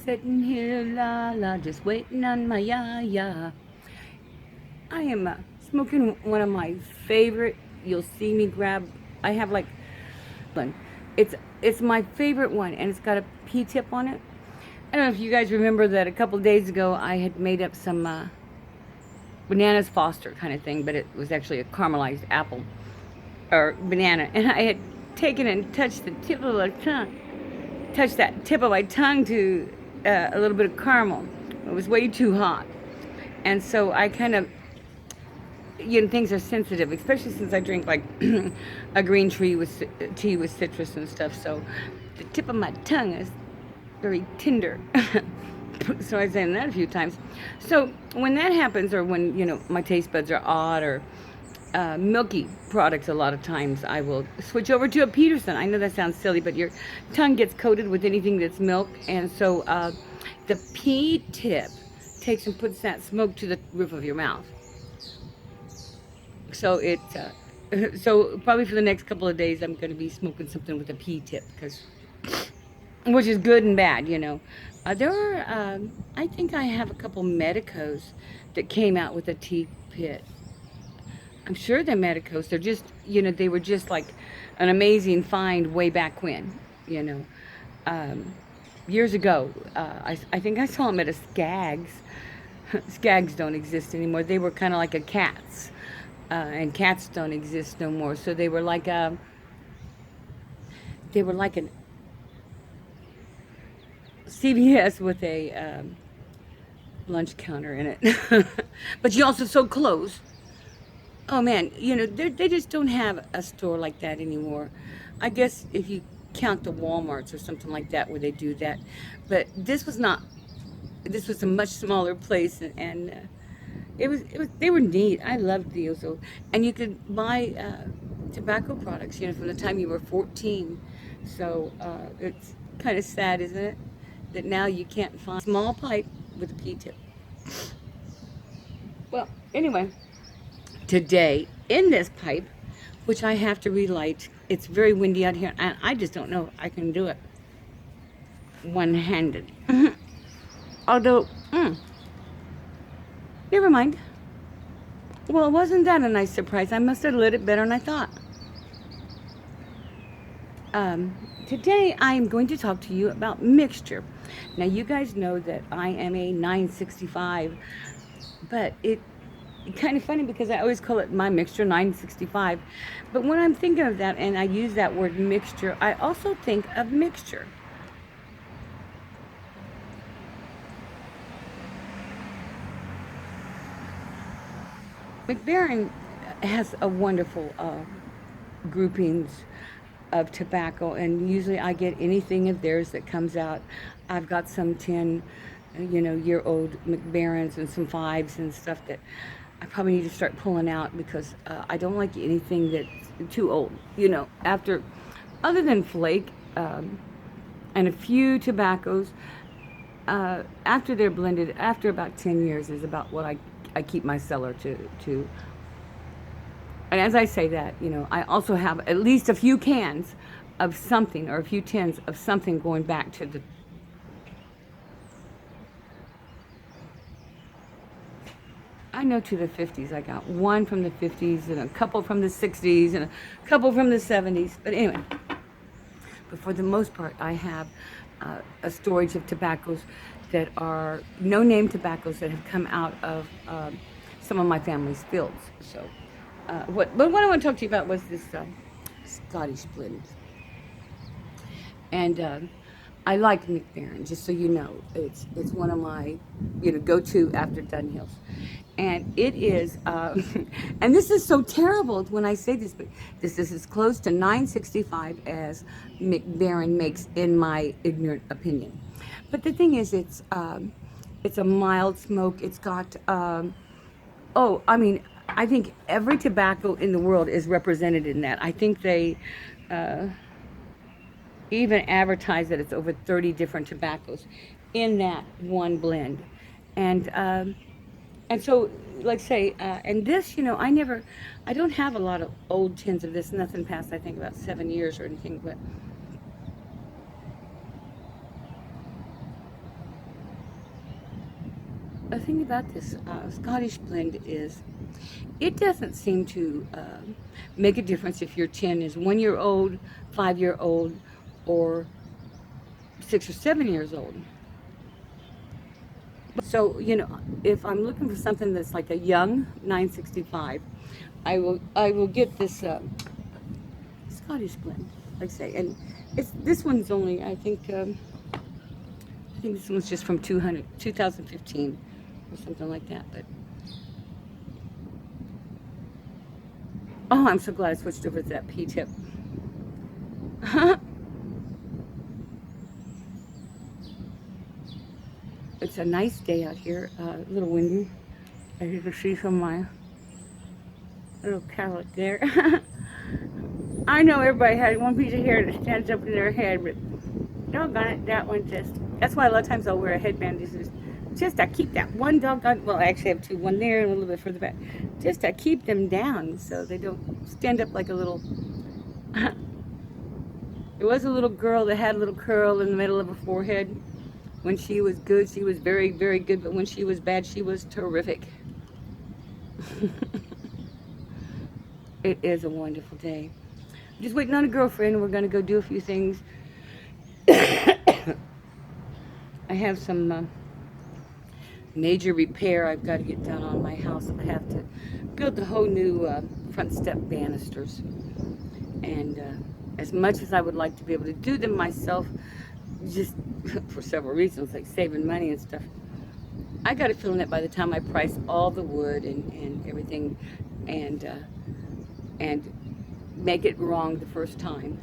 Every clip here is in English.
sitting here, la la, just waiting on my ya. I am smoking one of my favorite. You'll see me grab. I have like one. It's my favorite one, and it's got a P-tip on it. I don't know if you guys remember that a couple days ago I had made up some bananas Foster kind of thing, but it was actually a caramelized apple or banana, and I had taken and touched the tip of my tongue, touched that tip of my tongue to a little bit of caramel. It was way too hot, and so I kind of, things are sensitive, especially since I drink like a green tea with citrus and stuff. So the tip of my tongue is very tender. So I've said that a few times. So when that happens, or when my taste buds are odd or milky products, a lot of times I will switch over to a Peterson. I know that sounds silly, but your tongue gets coated with anything that's milk, and so the P-tip takes and puts that smoke to the roof of your mouth. So so probably for the next couple of days, I'm going to be smoking something with a P-tip, which is good and bad. There are, I think I have a couple medicos that came out with a T-pit. I'm sure they're medicos. They're just, they were just like an amazing find way back when, years ago. I think I saw them at a Skaggs. Skaggs don't exist anymore. They were kind of like a Cat's. And Cats don't exist no more. So they were like an CVS with a lunch counter in it. But you also sold clothes. Oh man, they just don't have a store like that anymore. I guess if you count the Walmarts or something like that where they do that. But this was not. This was a much smaller place, and they were neat. I loved these. So, and you could buy tobacco products, from the time you were 14. So it's kind of sad, isn't it, that now you can't find a small pipe with a P-tip. Well, anyway, today in this pipe, which I have to relight, it's very windy out here, and I just don't know if I can do it one-handed. Although, never mind. Well, wasn't that a nice surprise? I must have lit it better than I thought. Today I am going to talk to you about mixture. Now, you guys know that I am a 965, but it's kind of funny because I always call it my mixture 965. But when I'm thinking of that and I use that word mixture, I also think of mixture. McBaron has a wonderful groupings of tobacco, and usually I get anything of theirs that comes out. I've got some 10-year-old McBarons and some 5s and stuff that I probably need to start pulling out because I don't like anything that's too old. Other than Flake and a few tobaccos, after they're blended, after about 10 years is about what I keep my cellar to. And as I say that, I also have at least a few cans of something or a few tins of something going back to the. I know to the 50s. I got one from the 50s and a couple from the 60s and a couple from the 70s. But anyway, but for the most part, I have a storage of tobaccos that are no-name tobaccos that have come out of some of my family's fields. So, what I want to talk to you about was this Scottish blend, and I like McBaron. Just so you know, it's one of my go-to after Dunhills, and it is. And this is so terrible when I say this, but this is as close to 965 as McBaron makes, in my ignorant opinion. But the thing is, it's a mild smoke. It's got I think every tobacco in the world is represented in that. I think they even advertise that it's over 30 different tobaccos in that one blend, and so like say, and this, I don't have a lot of old tins of this. Nothing past I think about 7 years or anything, but. The thing about this Scottish blend is it doesn't seem to make a difference if your tin is 1 year old, 5 year old, or 6 or 7 years old. So, if I'm looking for something that's like a young 965, I will get this Scottish blend, like I say, and this one's only I think this one's just from 2015 or something like that. But oh, I'm so glad I switched over to that PTip. It's a nice day out here, a little windy, as you can see from my little cowlick there. I know everybody has one piece of hair that stands up in their head, but doggone it, that one that's why a lot of times I'll wear a headband, just to keep that one doggone, well, I actually have two, one there and a little bit further back, just to keep them down so they don't stand up like a little, there was a little girl that had a little curl in the middle of her forehead. When she was good, she was very, very good, but when she was bad, she was terrific. It is a wonderful day. I'm just waiting on a girlfriend. We're going to go do a few things. I have some major repair I've got to get done on my house. I have to build the whole new front step banisters. And as much as I would like to be able to do them myself, just for several reasons, like saving money and stuff, I got a feeling that by the time I price all the wood and everything and make it wrong the first time,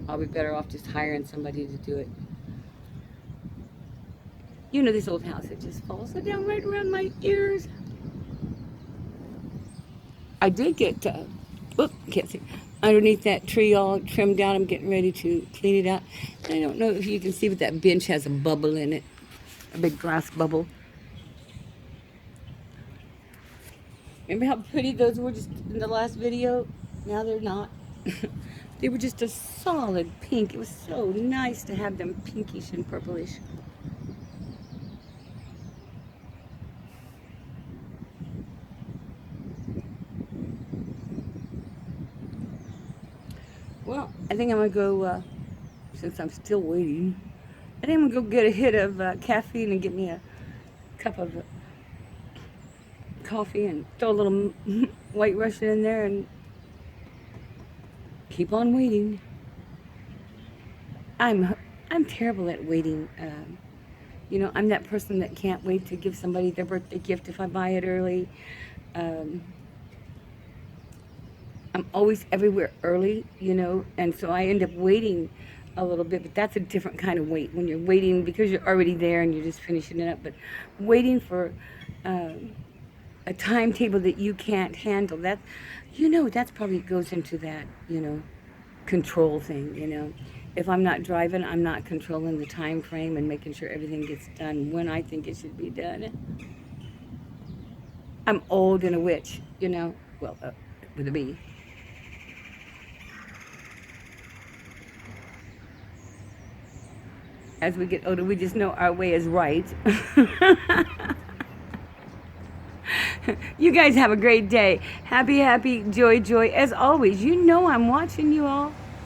I'll be better off just hiring somebody to do it. This old house, it just falls down right around my ears. I did get, can't see, underneath that tree all trimmed down. I'm getting ready to clean it out. I don't know if you can see, but that bench has a bubble in it, a big glass bubble. Remember how pretty those were just in the last video? Now they're not. They were just a solid pink. It was so nice to have them pinkish and purplish. Well, I think I'm going to go, since I'm still waiting, I think I'm going to go get a hit of caffeine and get me a cup of coffee and throw a little White Russian in there and keep on waiting. I'm terrible at waiting. I'm that person that can't wait to give somebody their birthday gift if I buy it early. I'm always everywhere early, and so I end up waiting a little bit, but that's a different kind of wait, when you're waiting because you're already there and you're just finishing it up. But waiting for a timetable that you can't handle, that's probably goes into that, control thing, If I'm not driving, I'm not controlling the time frame and making sure everything gets done when I think it should be done. I'm old and a witch, well, with a B. As we get older, we just know our way is right. You guys have a great day. Happy, happy, joy, joy. As always, I'm watching you all.